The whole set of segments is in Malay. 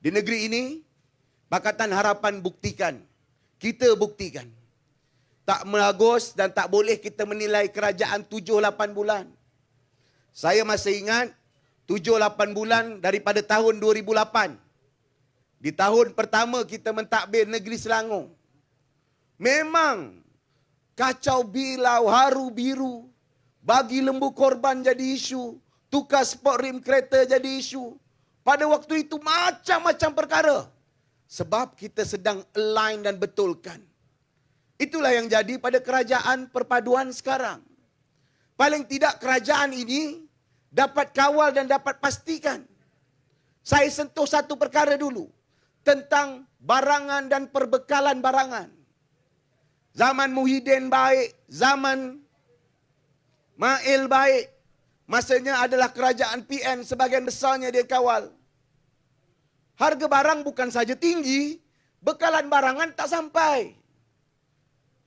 Di negeri ini, Pakatan Harapan buktikan. Kita buktikan. Tak bagus dan tak boleh kita menilai kerajaan 7-8 bulan. Saya masih ingat 7-8 bulan daripada tahun 2008. Di tahun pertama kita mentadbir negeri Selangor. Memang kacau bilau, haru biru. Bagi lembu korban jadi isu. Tukar sport rim kereta jadi isu. Pada waktu itu macam-macam perkara. Sebab kita sedang align dan betulkan. Itulah yang jadi pada kerajaan perpaduan sekarang. Paling tidak kerajaan ini dapat kawal dan dapat pastikan. Saya sentuh satu perkara dulu. Tentang barangan dan perbekalan barangan. Zaman Muhyiddin baik. Zaman Mail baik. Masanya adalah kerajaan PN sebagian besarnya dia kawal. Harga barang bukan saja tinggi. Bekalan barangan tak sampai.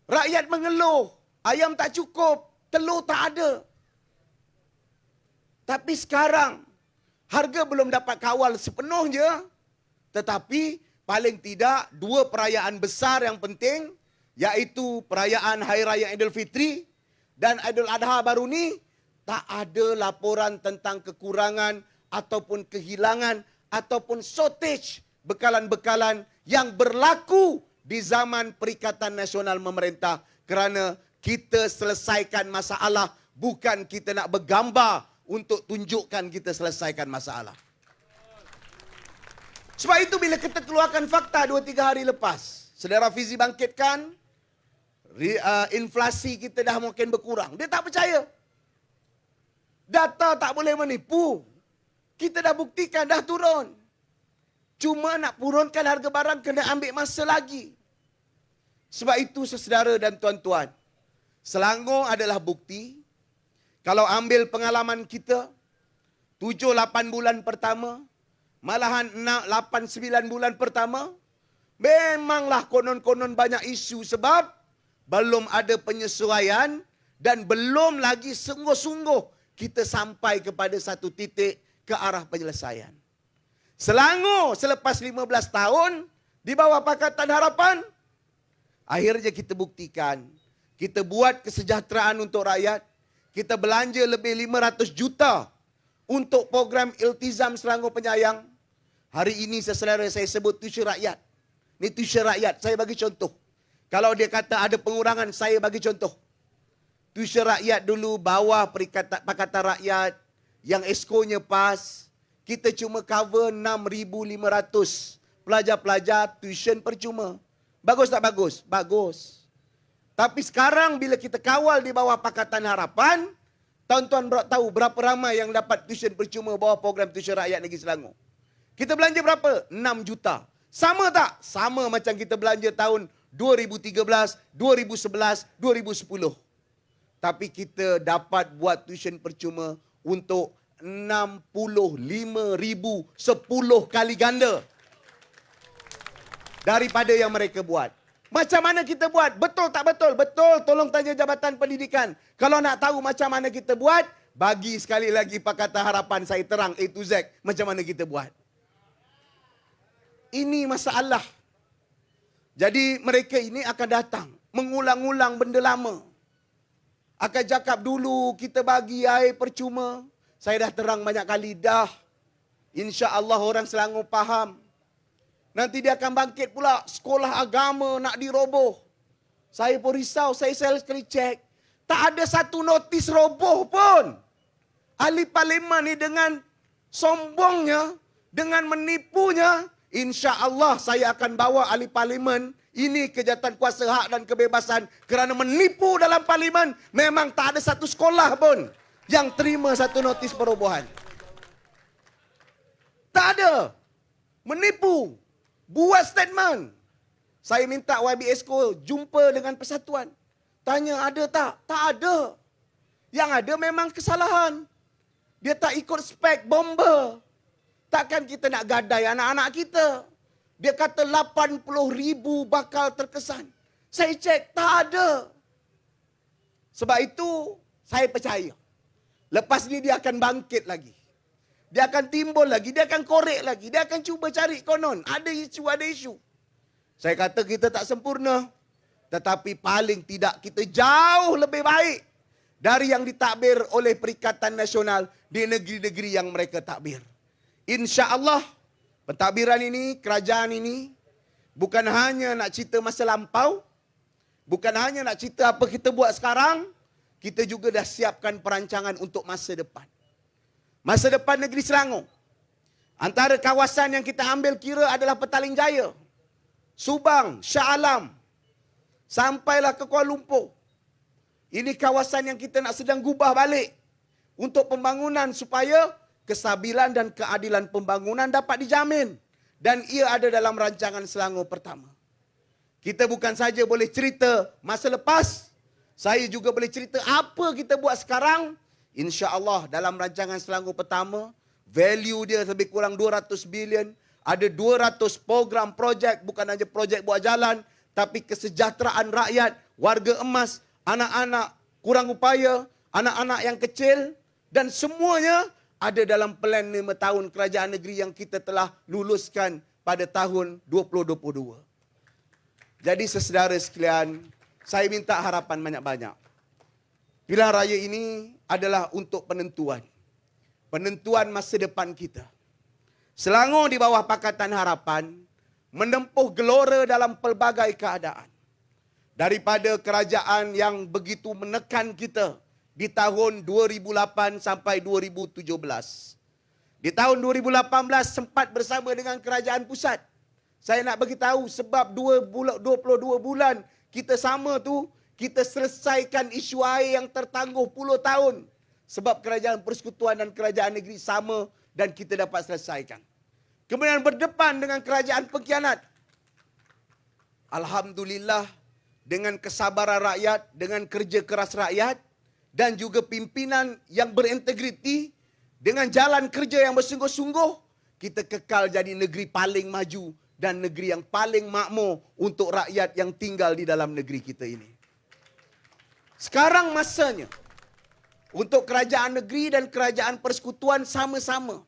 Rakyat mengeluh, ayam tak cukup, telur tak ada. Tapi sekarang, harga belum dapat kawal sepenuhnya. Tetapi paling tidak dua perayaan besar yang penting, yaitu perayaan Hari Raya Idul Fitri dan Idul Adha baru ni, tak ada laporan tentang kekurangan ataupun kehilangan ataupun shortage bekalan-bekalan yang berlaku di zaman Perikatan Nasional Memerintah, kerana kita selesaikan masalah, bukan kita nak bergambar untuk tunjukkan kita selesaikan masalah. Sebab itu bila kita keluarkan fakta 2-3 hari lepas, Saudara Fizi bangkitkan, inflasi kita dah makin berkurang. Dia tak percaya. Data tak boleh menipu. Kita dah buktikan dah turun. Cuma nak turunkan harga barang kena ambil masa lagi. Sebab itu saudara dan tuan-tuan, Selangor adalah bukti. Kalau ambil pengalaman kita, 7-8 bulan pertama, malahan 8-9 bulan pertama, memanglah konon-konon banyak isu sebab belum ada penyesuaian dan belum lagi sungguh-sungguh kita sampai kepada satu titik ke arah penyelesaian. Selangor selepas 15 tahun di bawah Pakatan Harapan, akhirnya kita buktikan, kita buat kesejahteraan untuk rakyat, kita belanja lebih 500 juta untuk program Iltizam Selangor Penyayang. Hari ini saudara saya sebut tuition rakyat. Ini tuition rakyat, saya bagi contoh. Kalau dia kata ada pengurangan, saya bagi contoh. Tuition rakyat dulu bawah Pakatan Rakyat, yang eskonya pas, kita cuma cover 6,500 pelajar-pelajar tuition percuma. Bagus tak bagus? Bagus. Tapi sekarang bila kita kawal di bawah Pakatan Harapan, tuan-tuan tahu berapa ramai yang dapat tuition percuma bawah program tuition rakyat negeri Selangor. Kita belanja berapa? 6 juta. Sama tak? Sama macam kita belanja tahun 2013, 2011, 2010. Tapi kita dapat buat tuition percuma untuk 65,000, 10 kali ganda daripada yang mereka buat. Macam mana kita buat? Betul tak betul? Betul. Tolong tanya Jabatan Pendidikan. Kalau nak tahu macam mana kita buat, bagi sekali lagi Pakatan Harapan saya terang A to Z macam mana kita buat. Ini masalah. Jadi mereka ini akan datang mengulang-ulang benda lama. Akan cakap dulu kita bagi air percuma. Saya dah terang banyak kali dah. Insya-Allah orang Selangor faham. Nanti dia akan bangkit pula, sekolah agama nak diroboh. Saya pun risau, saya sekali cek. Tak ada satu notis roboh pun. Ahli Parlimen ni dengan sombongnya, dengan menipunya, insya-Allah saya akan bawa ahli Parlimen ini ke Jawatankuasa Hak dan Kebebasan kerana menipu dalam Parlimen. Memang tak ada satu sekolah pun yang terima satu notis perobohan. Tak ada. Menipu. Buat statement. Saya minta YB Esko jumpa dengan persatuan. Tanya ada tak? Tak ada. Yang ada memang kesalahan. Dia tak ikut spek bomba. Takkan kita nak gadai anak-anak kita. Dia kata 80,000 bakal terkesan. Saya cek, tak ada. Sebab itu, saya percaya. Lepas ni dia akan bangkit lagi. Dia akan timbul lagi, dia akan korek lagi, dia akan cuba cari konon. Ada isu. Saya kata kita tak sempurna. Tetapi paling tidak kita jauh lebih baik dari yang ditakbir oleh Perikatan Nasional di negeri-negeri yang mereka takbir. InsyaAllah pentadbiran ini, kerajaan ini bukan hanya nak cerita masa lampau, bukan hanya nak cerita apa kita buat sekarang, kita juga dah siapkan perancangan untuk masa depan. Masa depan negeri Selangor. Antara kawasan yang kita ambil kira adalah Petaling Jaya, Subang, Shah Alam, sampailah ke Kuala Lumpur. Ini kawasan yang kita nak sedang gubah balik untuk pembangunan supaya kestabilan dan keadilan pembangunan dapat dijamin. Dan ia ada dalam rancangan Selangor Pertama. Kita bukan saja boleh cerita masa lepas, saya juga boleh cerita apa kita buat sekarang. InsyaAllah dalam rancangan Selangor Pertama, value dia lebih kurang 200 bilion. Ada 200 program projek, bukan hanya projek buat jalan, tapi kesejahteraan rakyat, warga emas, anak-anak kurang upaya, anak-anak yang kecil, dan semuanya ada dalam plan 5 tahun kerajaan negeri yang kita telah luluskan pada tahun 2022. Jadi sesaudara sekalian, saya minta harapan banyak-banyak. Pilihan raya ini adalah untuk penentuan. Penentuan masa depan kita. Selangor di bawah Pakatan Harapan menempuh gelora dalam pelbagai keadaan. Daripada kerajaan yang begitu menekan kita di tahun 2008 sampai 2017. Di tahun 2018 sempat bersama dengan kerajaan pusat. Saya nak bagi tahu sebab 22 bulan kita sama tu, kita selesaikan isu air yang tertangguh puluh tahun. Sebab kerajaan persekutuan dan kerajaan negeri sama dan kita dapat selesaikan. Kemudian berdepan dengan kerajaan pengkhianat. Alhamdulillah dengan kesabaran rakyat, dengan kerja keras rakyat dan juga pimpinan yang berintegriti, dengan jalan kerja yang bersungguh-sungguh, kita kekal jadi negeri paling maju dan negeri yang paling makmur untuk rakyat yang tinggal di dalam negeri kita ini. Sekarang masanya untuk kerajaan negeri dan kerajaan persekutuan sama-sama.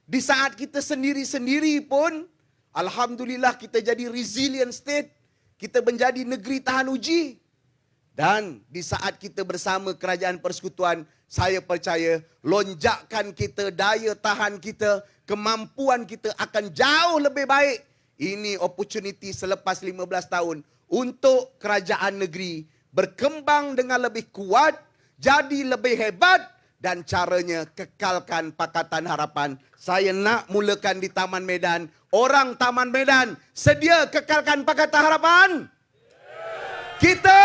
Di saat kita sendiri-sendiri pun, alhamdulillah kita jadi resilient state, kita menjadi negeri tahan uji. Dan di saat kita bersama kerajaan persekutuan, saya percaya lonjakan kita, daya tahan kita, kemampuan kita akan jauh lebih baik. Ini opportunity selepas 15 tahun untuk kerajaan negeri berkembang dengan lebih kuat, jadi lebih hebat dan caranya kekalkan Pakatan Harapan. Saya nak mulakan di Taman Medan. Orang Taman Medan sedia kekalkan Pakatan Harapan? Kita!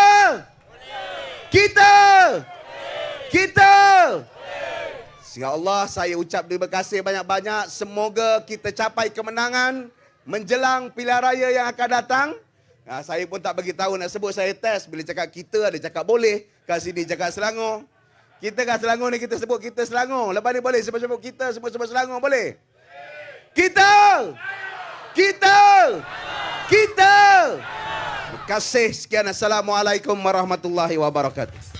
Ya Allah, saya ucap terima kasih banyak-banyak. Semoga kita capai kemenangan menjelang pilihan raya yang akan datang. Saya pun tak bagi tahu nak sebut, saya test. Bila cakap kita, ada cakap boleh. Kat sini cakap Selangor. Kita kat Selangor ni kita sebut kita Selangor. Lepas ni boleh sebut-sebut kita, sebut-sebut Selangor boleh? Kita! Terima kasih. Sekian. Assalamualaikum warahmatullahi wabarakatuh.